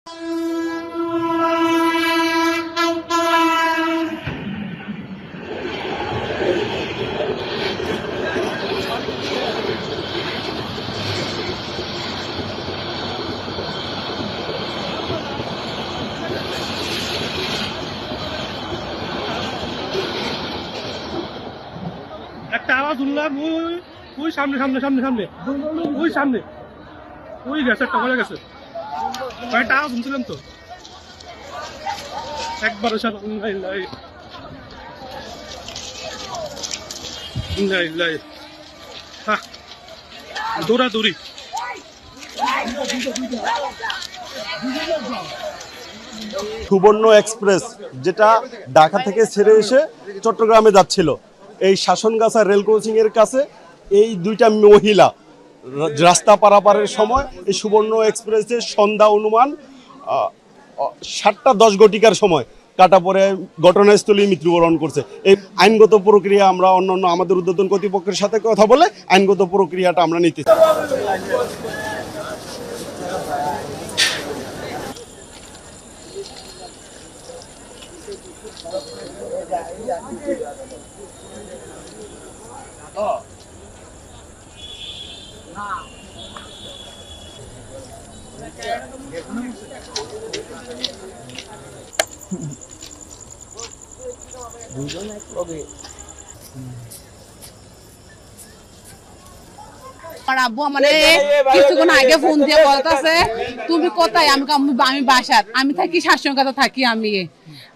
একটা আওয়াজ শুনলাম, ওই সামনে সামনে সামনে সামনে ওই সামনে ওই গেছে, একটা হয়ে গেছে। একটা আওয়াজ শুনছিলাম তো একবারে দৌড়াদৌড়ি। সুবর্ণ এক্সপ্রেস যেটা ঢাকা থেকে ছেড়ে এসে চট্টগ্রামে যাচ্ছিল, এই শাসনগাছা রেল ক্রসিং এর কাছে এই দুইটা মহিলা রাস্তা পারাপারের সময় এই সুবর্ণ এক্সপ্রেসের সন্ধ্যা অনুমান 7টা 10 ঘটিকার সময় কাটা পড়ে ঘটনাস্থলে মৃত্যুবরণ করছে। এই আইনগত প্রক্রিয়া আমরা অন্যান্য আমাদের ঊর্ধ্বতন কর্তৃপক্ষের সাথে কথা বলে আইনগত প্রক্রিয়াটা আমরা নিতে চাই। আমার আব্বু আমারে কিছুক্ষণ আগে ফোন দিয়ে বলতেছে তুমি কোথায়? আমি বাসাত, আমি থাকি শাসনগাছা থাকি। আমি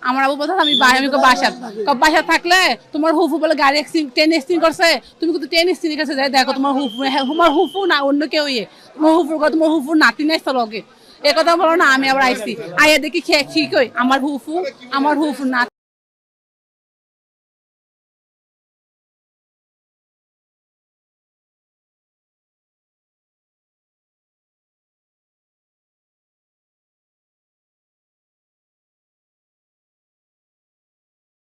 আমার আব্বু বলতেছে আমি বাসাত থাকলে তোমার হুফু বলে গাড়ি ট্রেন অ্যাক্সিডেন্ট করছে, তুমি কিন্তু ট্রেন অ্যাক্সিডেন্ট কাছে যাই দেখো তোমার হুফু না অন্য কেউ তোমার হুফুর নাতি নাই লগে এ কথা বলো না। আমি আবার আইসি আইয়া দেখি ঠিক আমার হুফু নাতি।